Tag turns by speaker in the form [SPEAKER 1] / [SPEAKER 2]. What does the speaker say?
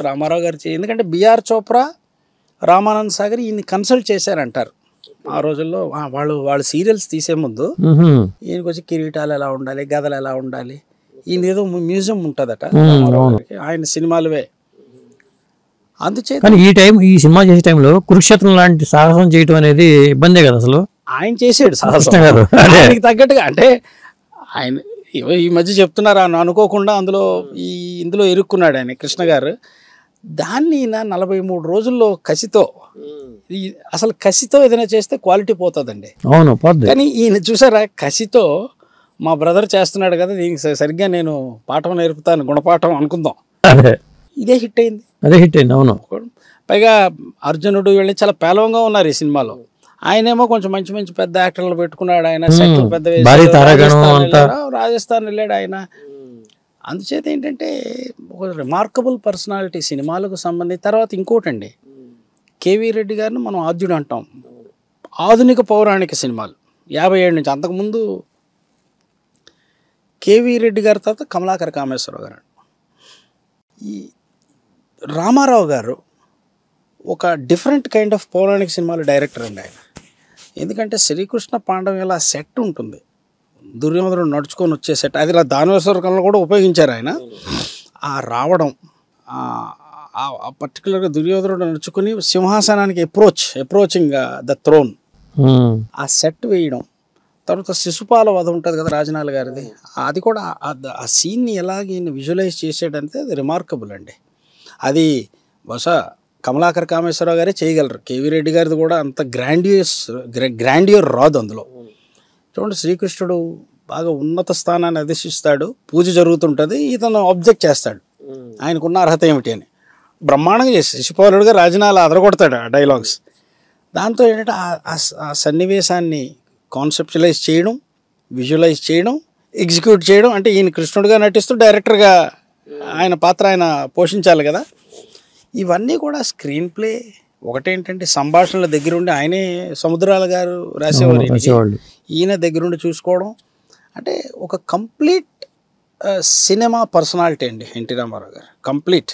[SPEAKER 1] రామారావు గారు ఎందుకంటే బిఆర్ చోప్రా, రామానంద్ సాగర్ ఈయన్ని కన్సల్ట్ చేశారంటారు ఆ రోజుల్లో. వాళ్ళు సీరియల్స్ తీసే ముందు ఈయనకి వచ్చి కిరీటాలు ఎలా ఉండాలి, గదలు ఎలా ఉండాలి, ఈయన ఏదో మ్యూజియం ఉంటుందట ఆయన సినిమాలువే. అందుచేత
[SPEAKER 2] ఈ సినిమా చేసే టైంలో కురుక్షేత్రం లాంటి సాహసం చేయటం అనేది ఇబ్బందే కదా అసలు.
[SPEAKER 1] ఆయన చేసాడు సాహసం ఆయనకి తగ్గట్టుగా. అంటే ఆయన ఈ మధ్య చెప్తున్నారు అనుకోకుండా ఇందులో ఇరుక్కున్నాడు ఆయన కృష్ణ గారు. దాన్ని 43 రోజుల్లో కసితో, అసలు కసితో ఏదైనా చేస్తే క్వాలిటీ పోతుందండి.
[SPEAKER 2] అవును.
[SPEAKER 1] కానీ ఈయన చూసారా, కసితో మా బ్రదర్ చేస్తున్నాడు కదా, దీనికి సరిగ్గా నేను పాఠం నేర్పుతాను, గుణపాఠం అనుకుందాం, ఇదే హిట్ అయింది.
[SPEAKER 2] అవును.
[SPEAKER 1] పైగా అర్జునుడు వీళ్ళని చాలా పేలవంగా ఉన్నారు ఈ సినిమాలో. ఆయనేమో కొంచెం మంచి మంచి పెద్ద యాక్టర్లు పెట్టుకున్నాడు. ఆయన సెట్లు పెద్ద రాజస్థాన్ వెళ్ళాడు ఆయన. అందుచేత ఏంటంటే ఒక రిమార్కబుల్ పర్సనాలిటీ సినిమాలకు సంబంధించి. తర్వాత ఇంకోటండి, కేవీ రెడ్డి గారిని మనం ఆద్యుడు అంటాం. ఆధునిక పౌరాణిక సినిమాలు 57 నుంచి, అంతకుముందు కేవీ రెడ్డి గారి తర్వాత కమలాకర కామేశ్వరరావు గారు. ఈ రామారావు గారు ఒక డిఫరెంట్ కైండ్ ఆఫ్ పౌరాణిక సినిమాలు డైరెక్టర్ అండి ఆయన. ఎందుకంటే శ్రీకృష్ణ పాండవ్యాల సెట్ ఉంటుంది, దుర్యోధనుడు నడుచుకొని వచ్చే సెట్, అది దానవేశ్వరంలో కూడా ఉపయోగించారు ఆయన. ఆ రావడం, పర్టికులర్గా దుర్యోధనుడు నడుచుకుని సింహాసనానికి అప్రోచింగ్ ద థ్రోన్, ఆ సెట్ వేయడం. తర్వాత శిశుపాల వధ ఉంటుంది కదా రాజనాల గారిది, అది కూడా ఆ సీన్ని ఎలాగ విజువలైజ్ చేసాడంటే అది రిమార్కబుల్ అండి. అది బహుశా కమలాకర కామేశ్వరరావు గారే చేయగలరు. కేవీ రెడ్డి గారిది కూడా అంత గ్రాండియర్ రాదు అందులో. చూడండి, శ్రీకృష్ణుడు బాగా ఉన్నత స్థానాన్ని అధిష్టిస్తాడు, పూజ జరుగుతుంటుంది, ఇతను ఆబ్జెక్ట్ చేస్తాడు ఆయనకున్న అర్హత ఏమిటి అని. బ్రహ్మాండంగా చేసి శిశుపాలుడుగా రాజనాలు అదరగొడతాడు ఆ డైలాగ్స్. దాంతో ఏంటంటే ఆ సన్నివేశాన్ని కాన్సెప్చువలైజ్ చేయడం, విజువలైజ్ చేయడం, ఎగ్జిక్యూట్ చేయడం. అంటే ఈయన కృష్ణుడిగా నటిస్తూ డైరెక్టర్గా ఆయన పాత్ర ఆయన పోషించాలి కదా. ఇవన్నీ కూడా స్క్రీన్ ప్లే ఒకటేంటంటే సంభాషణల దగ్గరుండి ఆయనే సముద్రాల గారు రాసేవారు, ఈయన దగ్గరుండి చూసుకోవడం. అంటే ఒక కంప్లీట్ సినిమా పర్సనాలిటీ అండి ఎన్టీ రామారావు గారు, కంప్లీట్.